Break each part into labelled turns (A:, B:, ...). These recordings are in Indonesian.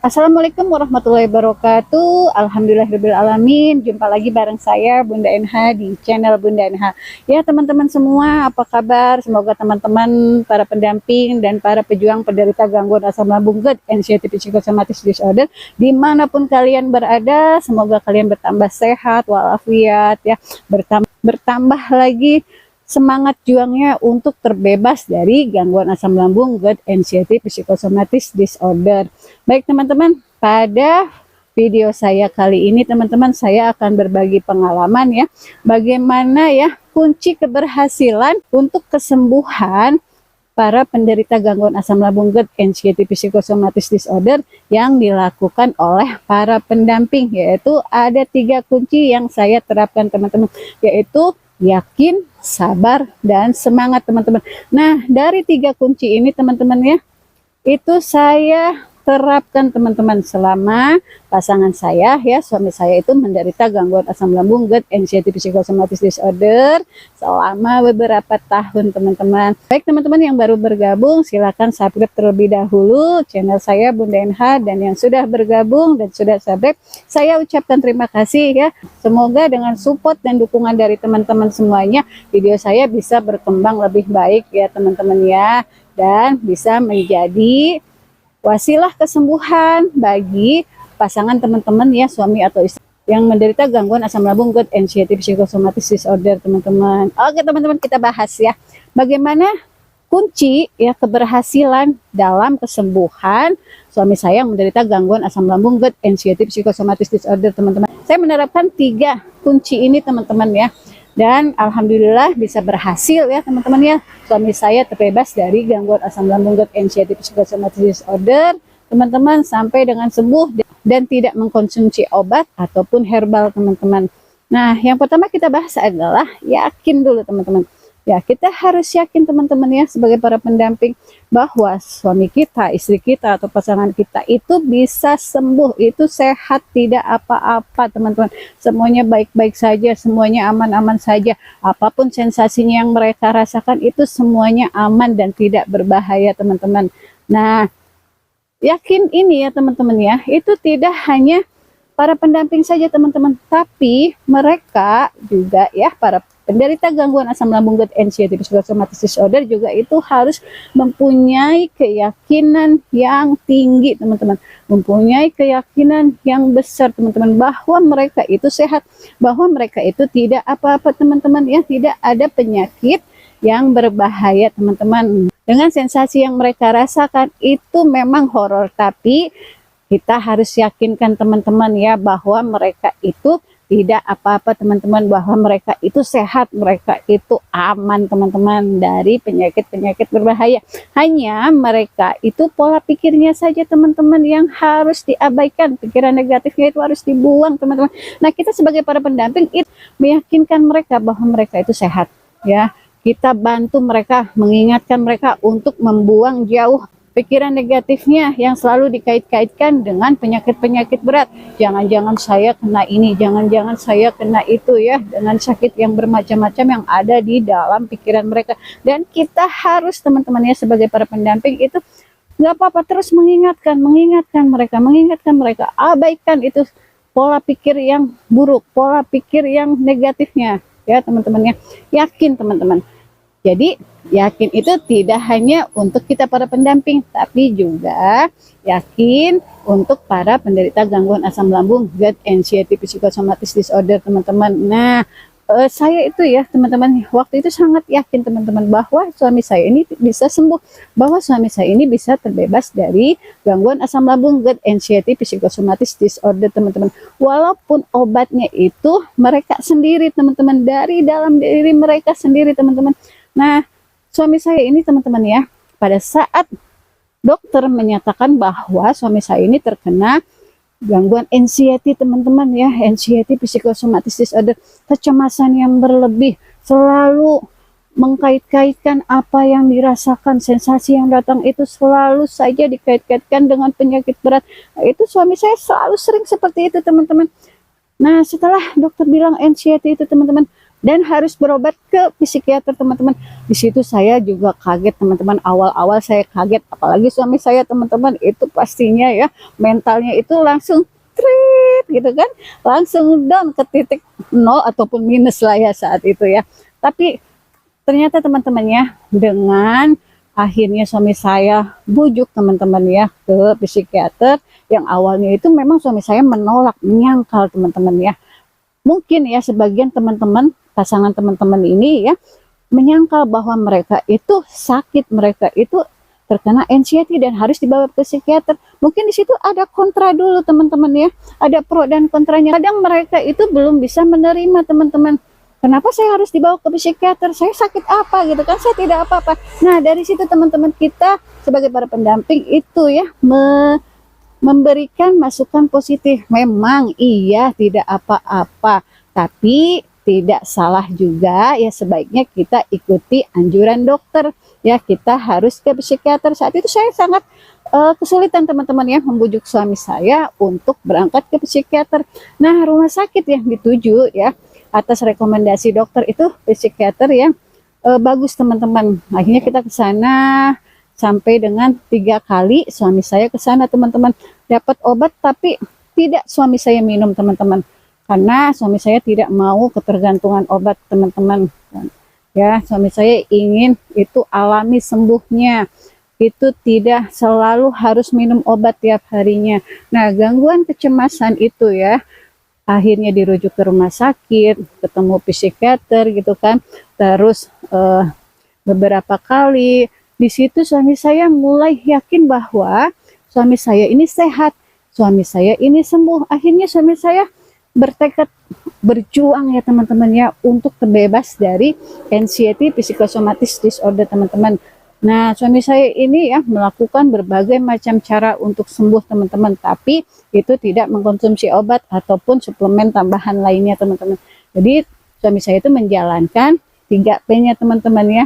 A: Assalamualaikum warahmatullahi wabarakatuh. Alhamdulillahirrahmanirrahim. Jumpa lagi bareng saya Bunda NH di channel Bunda NH. Ya teman-teman semua, apa kabar? Semoga teman-teman para pendamping dan para pejuang penderita gangguan asam lambung GERD, anxiety psychosomatic disorder, dimanapun kalian berada, semoga kalian bertambah sehat walafiat ya, bertambah lagi semangat juangnya untuk terbebas dari gangguan asam lambung GERD, anxiety psychosomatic disorder. Baik teman-teman, pada video saya kali ini teman-teman, saya akan berbagi pengalaman ya, bagaimana ya kunci keberhasilan untuk kesembuhan para penderita gangguan asam lambung GERD, anxiety psychosomatic disorder yang dilakukan oleh para pendamping, yaitu ada 3 kunci yang saya terapkan teman-teman, yaitu yakin, sabar, dan semangat teman-teman. Nah, dari 3 kunci ini teman-teman ya, itu saya terapkan teman-teman selama pasangan saya ya, suami saya itu menderita gangguan asam lambung GERD, anxiety psychosomatic disorder selama beberapa tahun teman-teman. Baik teman-teman yang baru bergabung, silakan subscribe terlebih dahulu channel saya Bunda NH, dan yang sudah bergabung dan sudah subscribe, saya ucapkan terima kasih ya. Semoga dengan support dan dukungan dari teman-teman semuanya, video saya bisa berkembang lebih baik ya teman-teman ya, dan bisa menjadi wasilah kesembuhan bagi pasangan teman-teman ya, suami atau istri yang menderita gangguan asam lambung GERD, anxiety psychosomatic disorder teman-teman. Oke teman-teman, kita bahas ya bagaimana kunci ya keberhasilan dalam kesembuhan suami saya yang menderita gangguan asam lambung GERD, anxiety psychosomatic disorder teman-teman. Saya menerapkan 3 kunci ini teman-teman ya, dan alhamdulillah bisa berhasil ya teman-teman ya, suami saya terbebas dari gangguan asam lambung GERD, anxiety psychosomatic disorder teman-teman, sampai dengan sembuh dan tidak mengkonsumsi obat ataupun herbal teman-teman. Nah, yang pertama kita bahas adalah yakin dulu teman-teman ya. Kita harus yakin teman-teman ya, sebagai para pendamping, bahwa suami kita, istri kita, atau pasangan kita itu bisa sembuh, itu sehat, tidak apa-apa teman-teman, semuanya baik-baik saja, semuanya aman-aman saja, apapun sensasinya yang mereka rasakan itu semuanya aman dan tidak berbahaya teman-teman. Nah, yakin ini ya teman-teman ya, itu tidak hanya para pendamping saja teman-teman, tapi mereka juga ya, para penderita gangguan asam lambung GERD, anxiety psychosomatic disorder juga itu harus mempunyai keyakinan yang tinggi teman-teman, mempunyai keyakinan yang besar teman-teman, bahwa mereka itu sehat, bahwa mereka itu tidak apa-apa teman-teman ya, tidak ada penyakit yang berbahaya teman-teman. Dengan sensasi yang mereka rasakan itu memang horor, tapi kita harus yakinkan teman-teman ya, bahwa mereka itu tidak apa-apa teman-teman, bahwa mereka itu sehat, mereka itu aman teman-teman dari penyakit-penyakit berbahaya. Hanya mereka itu pola pikirnya saja teman-teman yang harus diabaikan, pikiran negatifnya itu harus dibuang teman-teman. Nah, kita sebagai para pendamping itu meyakinkan mereka bahwa mereka itu sehat ya. Kita bantu mereka, mengingatkan mereka untuk membuang jauh pikiran negatifnya yang selalu dikait-kaitkan dengan penyakit-penyakit berat. Jangan-jangan saya kena ini, jangan-jangan saya kena itu ya, dengan sakit yang bermacam-macam yang ada di dalam pikiran mereka. Dan kita harus teman-teman ya, sebagai para pendamping itu nggak apa-apa, terus mengingatkan mereka, abaikan itu pola pikir yang buruk, pola pikir yang negatifnya ya teman-teman ya. Yakin teman-teman. Jadi yakin itu tidak hanya untuk kita para pendamping, tapi juga yakin untuk para penderita gangguan asam lambung GERD, anxiety psychosomatic disorder teman-teman. Nah, saya itu ya teman-teman, waktu itu sangat yakin teman-teman bahwa suami saya ini bisa sembuh, bahwa suami saya ini bisa terbebas dari gangguan asam lambung GERD, anxiety psychosomatic disorder teman-teman. Walaupun obatnya itu mereka sendiri teman-teman, dari dalam diri mereka sendiri teman-teman. Nah, suami saya ini teman-teman ya, pada saat dokter menyatakan bahwa suami saya ini terkena gangguan anxiety teman-teman ya, anxiety psychosomatic disorder, kecemasan yang berlebih, selalu mengkait-kaitkan apa yang dirasakan, sensasi yang datang itu selalu saja dikait-kaitkan dengan penyakit berat. Nah, itu suami saya selalu sering seperti itu teman-teman. Nah, setelah dokter bilang anxiety itu teman-teman, dan harus berobat ke psikiater teman-teman. Di situ saya juga kaget teman-teman, awal-awal saya kaget, apalagi suami saya teman-teman, itu pastinya ya mentalnya itu langsung trit gitu kan, langsung down ke titik nol ataupun minus lah ya saat itu ya. Tapi ternyata teman-temannya, dengan akhirnya suami saya bujuk teman-teman ya ke psikiater, yang awalnya itu memang suami saya menolak, menyangkal teman-teman ya. Mungkin ya sebagian teman-teman, pasangan teman-teman ini ya, menyangkal bahwa mereka itu sakit, mereka itu terkena anxiety dan harus dibawa ke psikiater. Mungkin di situ ada kontra dulu teman-teman ya, ada pro dan kontranya. Kadang mereka itu belum bisa menerima teman-teman. Kenapa saya harus dibawa ke psikiater? Saya sakit apa gitu kan? Saya tidak apa-apa. Nah dari situ teman-teman, kita sebagai para pendamping itu ya memberikan masukan positif. Memang iya tidak apa-apa, tapi tidak salah juga ya, sebaiknya kita ikuti anjuran dokter ya, kita harus ke psikiater. Saat itu saya sangat kesulitan teman-teman ya membujuk suami saya untuk berangkat ke psikiater. Nah rumah sakit yang dituju ya atas rekomendasi dokter itu psikiater yang bagus teman-teman. Akhirnya kita ke sana sampai dengan 3 kali suami saya ke sana teman-teman, dapat obat tapi tidak suami saya minum teman-teman, karena suami saya tidak mau ketergantungan obat teman-teman ya. Suami saya ingin itu alami sembuhnya, itu tidak selalu harus minum obat tiap harinya. Nah gangguan kecemasan itu ya akhirnya dirujuk ke rumah sakit, ketemu psikiater gitu kan, terus beberapa kali. Di situ suami saya mulai yakin bahwa suami saya ini sehat, suami saya ini sembuh. Akhirnya suami saya bertekad berjuang ya teman-teman ya untuk terbebas dari anxiety psikosomatis disorder teman-teman. Nah suami saya ini ya melakukan berbagai macam cara untuk sembuh teman-teman, tapi itu tidak mengkonsumsi obat ataupun suplemen tambahan lainnya teman-teman. Jadi suami saya itu menjalankan 3P-nya teman-teman ya,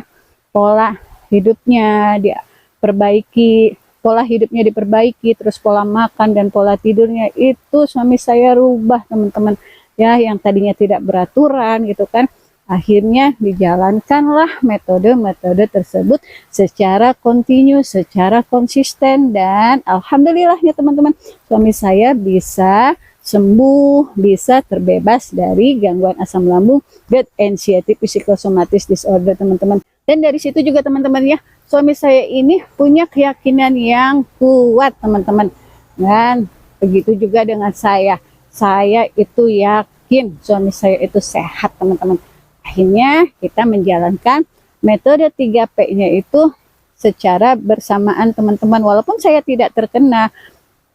A: pola hidupnya diperbaiki, pola hidupnya diperbaiki, terus pola makan dan pola tidurnya itu suami saya rubah teman-teman ya, yang tadinya tidak beraturan gitu kan, akhirnya dijalankanlah metode-metode tersebut secara kontinu, secara konsisten, dan alhamdulillahnya teman-teman suami saya bisa sembuh, bisa terbebas dari gangguan asam lambung, GERD, anxiety psikosomatis disorder teman-teman. Dan dari situ juga teman-teman ya, suami saya ini punya keyakinan yang kuat teman-teman. Dan begitu juga dengan saya itu yakin suami saya itu sehat teman-teman. Akhirnya kita menjalankan metode 3P-nya itu secara bersamaan teman-teman. Walaupun saya tidak terkena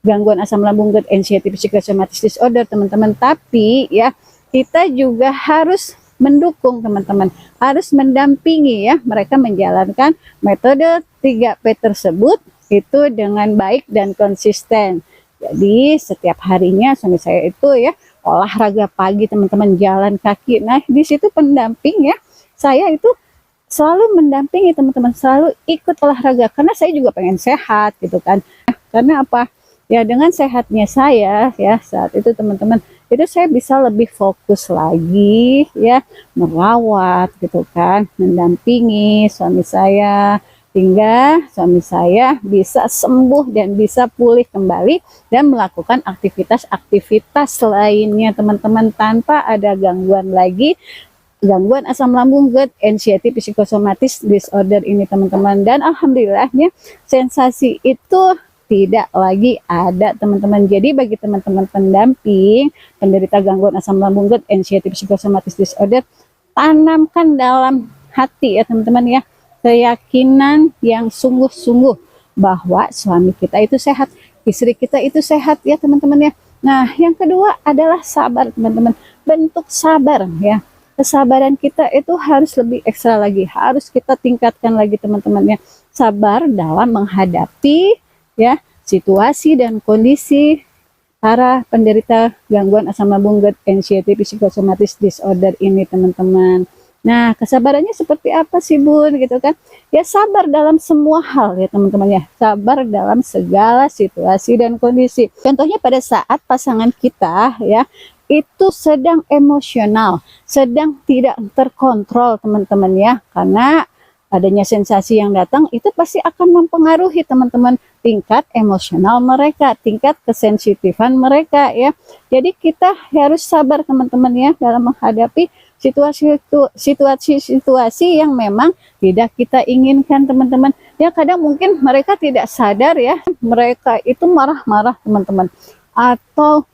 A: gangguan asam lambung, GERD, anxiety psikosomatis disorder teman-teman, tapi ya kita juga harus mendukung teman-teman, harus mendampingi ya mereka menjalankan metode 3P tersebut itu dengan baik dan konsisten. Jadi setiap harinya suami saya itu ya olahraga pagi teman-teman, jalan kaki. Nah di situ pendamping ya, saya itu selalu mendampingi teman-teman, selalu ikut olahraga karena saya juga pengen sehat gitu kan. Karena apa ya, dengan sehatnya saya ya saat itu teman-teman, itu saya bisa lebih fokus lagi ya merawat gitu kan, mendampingi suami saya hingga suami saya bisa sembuh dan bisa pulih kembali dan melakukan aktivitas-aktivitas lainnya teman-teman, tanpa ada gangguan lagi, gangguan asam lambung, GERD, anxiety psikosomatis disorder ini teman-teman. Dan alhamdulillahnya sensasi itu tidak lagi ada teman-teman. Jadi bagi teman-teman pendamping penderita gangguan asam lambung, GERD, anxiety psikosomatis disorder, tanamkan dalam hati ya teman-teman ya, keyakinan yang sungguh-sungguh bahwa suami kita itu sehat, istri kita itu sehat ya teman-teman ya. Nah yang kedua adalah sabar teman-teman, bentuk sabar ya. Kesabaran kita itu harus lebih ekstra lagi, harus kita tingkatkan lagi teman-teman ya. Sabar dalam menghadapi ya situasi dan kondisi para penderita gangguan asam lambung, GERD, anxiety psikosomatis disorder ini teman-teman. Nah kesabarannya seperti apa sih Bun gitu kan ya, sabar dalam semua hal ya teman-teman ya, sabar dalam segala situasi dan kondisi. Contohnya pada saat pasangan kita ya itu sedang emosional, sedang tidak terkontrol teman-teman ya, karena adanya sensasi yang datang itu pasti akan mempengaruhi teman-teman tingkat emosional mereka, tingkat kesensitifan mereka ya. Jadi kita harus sabar teman-teman ya dalam menghadapi situasi-situasi yang memang tidak kita inginkan teman-teman. Ya kadang mungkin mereka tidak sadar ya, mereka itu marah-marah teman-teman, atau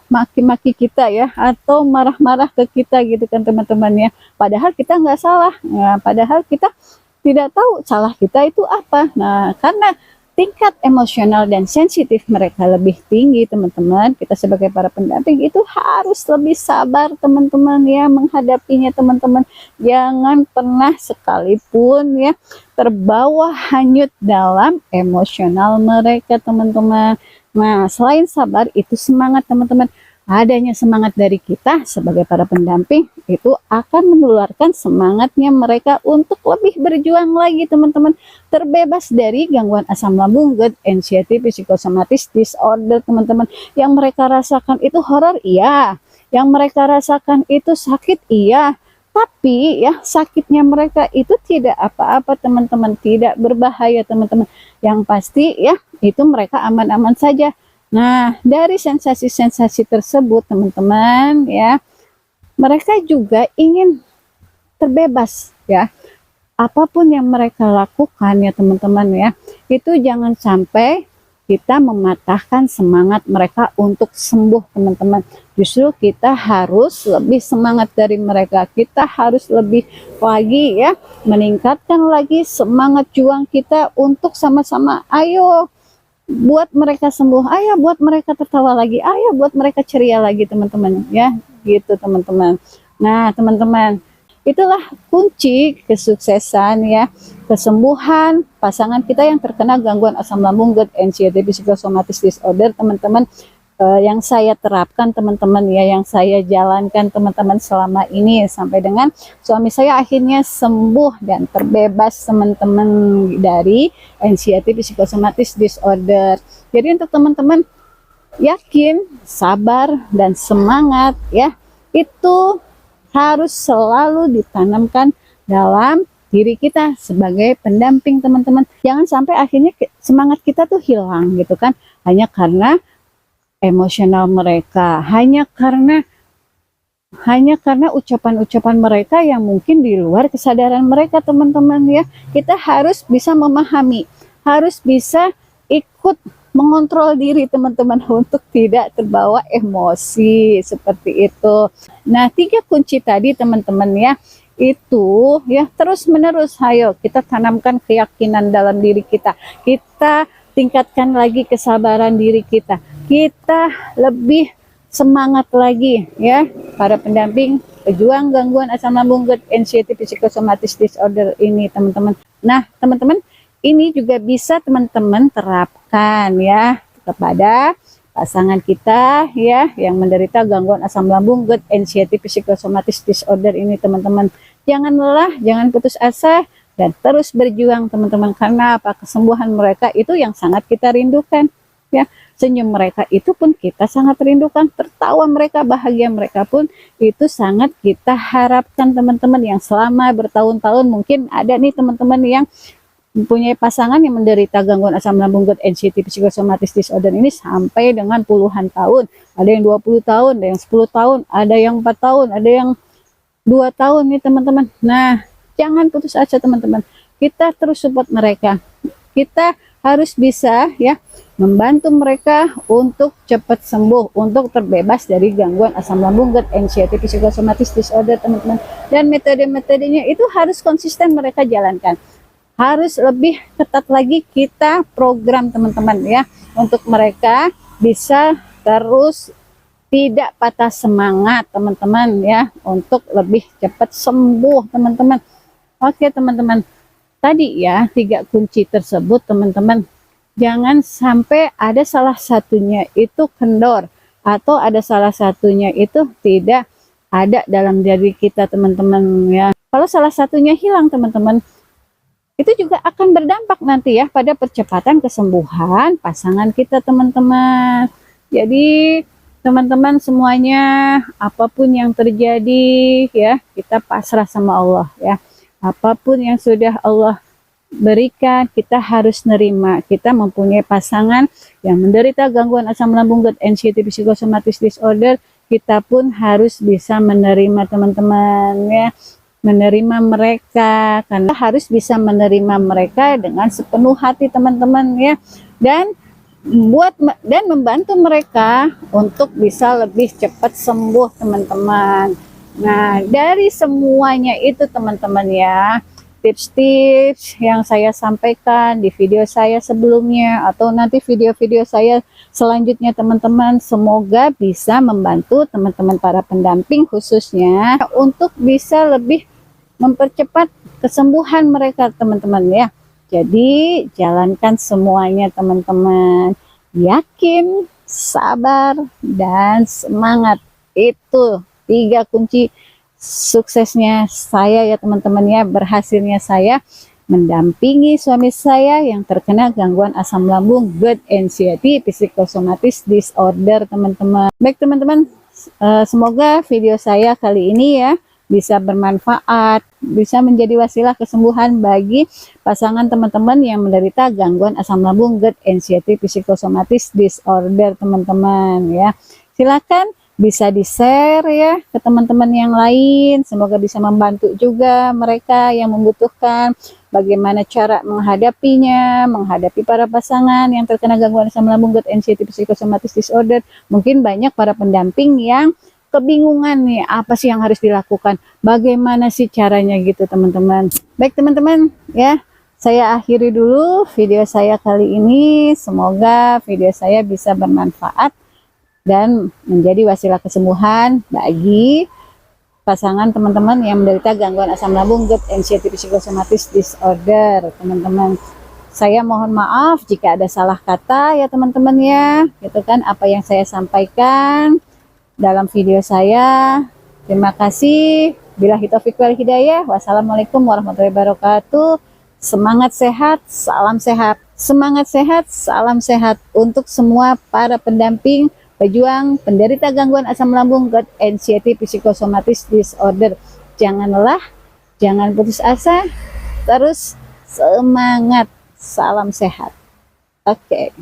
A: maki-maki kita ya, atau marah-marah ke kita gitu kan teman-teman ya, padahal kita nggak salah ya, padahal kita tidak tahu salah kita itu apa. Nah karena tingkat emosional dan sensitif mereka lebih tinggi teman-teman, kita sebagai para pendamping itu harus lebih sabar teman-teman ya menghadapinya teman-teman. Jangan pernah sekalipun ya terbawa hanyut dalam emosional mereka teman-teman. Nah, selain sabar, itu semangat teman-teman. Adanya semangat dari kita sebagai para pendamping, itu akan menularkan semangatnya mereka untuk lebih berjuang lagi teman-teman. Terbebas dari gangguan asam lambung, GERD, anxiety, psikosomatis disorder teman-teman. Yang mereka rasakan itu horor, iya. Yang mereka rasakan itu sakit, iya. Tapi ya sakitnya mereka itu tidak apa-apa teman-teman, tidak berbahaya teman-teman. Yang pasti ya itu mereka aman-aman saja. Nah dari sensasi-sensasi tersebut teman-teman ya, mereka juga ingin terbebas ya. Apapun yang mereka lakukan ya teman-teman ya, itu jangan sampai kita mematahkan semangat mereka untuk sembuh teman-teman. Justru kita harus lebih semangat dari mereka, kita harus lebih lagi ya meningkatkan lagi semangat juang kita untuk sama-sama ayo buat mereka sembuh, ayo buat mereka tertawa lagi, ayo buat mereka ceria lagi teman-teman ya, gitu teman-teman. Nah teman-teman, itulah kunci kesuksesan ya, kesembuhan pasangan kita yang terkena gangguan asam lambung, GERD, anxiety, psikosomatis disorder teman-teman. Yang saya terapkan teman-teman ya, yang saya jalankan teman-teman selama ini sampai dengan suami saya akhirnya sembuh dan terbebas teman-teman dari anxiety, psikosomatis disorder. Jadi untuk teman-teman yakin, sabar dan semangat ya, itu harus selalu ditanamkan dalam diri kita sebagai pendamping teman-teman. Jangan sampai akhirnya semangat kita tuh hilang gitu kan, hanya karena emosional mereka, hanya karena ucapan-ucapan mereka yang mungkin di luar kesadaran mereka teman-teman ya. Kita harus bisa memahami, harus bisa ikut mengontrol diri teman-teman untuk tidak terbawa emosi seperti itu. Nah 3 kunci tadi teman-teman ya, itu ya terus menerus ayo kita tanamkan keyakinan dalam diri kita, kita tingkatkan lagi kesabaran diri kita, kita lebih semangat lagi ya para pendamping pejuang gangguan asam lambung, GERD, anxiety, psikosomatis disorder ini teman-teman. Nah teman-teman, ini juga bisa teman-teman terapkan ya kepada pasangan kita ya yang menderita gangguan asam lambung, GERD, anxiety, psikosomatis disorder ini teman-teman. Jangan lelah, jangan putus asa, dan terus berjuang teman-teman, karena apa, kesembuhan mereka itu yang sangat kita rindukan ya. Senyum mereka itu pun kita sangat rindukan, tertawa mereka, bahagia mereka pun itu sangat kita harapkan teman-teman. Yang selama bertahun-tahun mungkin ada nih teman-teman yang mempunyai pasangan yang menderita gangguan asam lambung, GERD, anxiety, psikosomatis disorder ini sampai dengan puluhan tahun, ada yang 20 tahun, ada yang 10 tahun, ada yang 4 tahun, ada yang 2 tahun nih teman-teman. Nah jangan putus asa teman-teman, kita terus support mereka, kita harus bisa ya membantu mereka untuk cepat sembuh, untuk terbebas dari gangguan asam lambung, GERD, anxiety, psikosomatis disorder teman-teman. Dan metode-metodenya itu harus konsisten mereka jalankan, harus lebih ketat lagi kita program teman-teman ya, untuk mereka bisa terus tidak patah semangat teman-teman ya, untuk lebih cepat sembuh teman-teman. Oke teman-teman, tadi ya 3 kunci tersebut teman-teman, jangan sampai ada salah satunya itu kendor, atau ada salah satunya itu tidak ada dalam diri kita teman-teman ya. Kalau salah satunya hilang teman-teman, itu juga akan berdampak nanti ya pada percepatan kesembuhan pasangan kita teman-teman. Jadi teman-teman semuanya, apapun yang terjadi ya, kita pasrah sama Allah ya. Apapun yang sudah Allah berikan, kita harus nerima. Kita mempunyai pasangan yang menderita gangguan asam lambung, GERD, anxiety, psikosomatis disorder, kita pun harus bisa menerima teman-teman ya, menerima mereka, karena harus bisa menerima mereka dengan sepenuh hati teman-teman ya, dan membantu mereka untuk bisa lebih cepat sembuh teman-teman. Nah, dari semuanya itu teman-teman ya, tips-tips yang saya sampaikan di video saya sebelumnya atau nanti video-video saya selanjutnya teman-teman, semoga bisa membantu teman-teman para pendamping khususnya untuk bisa lebih mempercepat kesembuhan mereka teman-teman ya. Jadi jalankan semuanya teman-teman, yakin, sabar, dan semangat. Itu 3 kunci suksesnya saya ya teman-teman ya, berhasilnya saya mendampingi suami saya yang terkena gangguan asam lambung, GERD, anxiety, psikosomatis disorder teman-teman. Baik teman-teman, semoga video saya kali ini ya bisa bermanfaat, bisa menjadi wasilah kesembuhan bagi pasangan teman-teman yang menderita gangguan asam lambung, GERD, anxiety, psikosomatis disorder teman-teman ya. Silakan bisa di-share ya ke teman-teman yang lain, semoga bisa membantu juga mereka yang membutuhkan bagaimana cara menghadapinya, menghadapi para pasangan yang terkena gangguan asam lambung, GERD, anxiety, psikosomatis disorder. Mungkin banyak para pendamping yang kebingungan nih, apa sih yang harus dilakukan, bagaimana sih caranya gitu teman-teman. Baik teman-teman ya, saya akhiri dulu video saya kali ini. Semoga video saya bisa bermanfaat dan menjadi wasilah kesembuhan bagi pasangan teman-teman yang menderita gangguan asam lambung, GERD, anxiety, psikosomatis disorder teman-teman. Saya mohon maaf jika ada salah kata ya teman-teman ya, gitu kan apa yang saya sampaikan dalam video saya. Terima kasih. Billahi taufiq wal hidayah. Wassalamualaikum warahmatullahi wabarakatuh. Semangat sehat, salam sehat. Semangat sehat, salam sehat untuk semua para pendamping, pejuang, penderita gangguan asam lambung, GERD, anxiety, psikosomatis disorder. Jangan lelah, jangan putus asa, terus semangat. Salam sehat. Oke.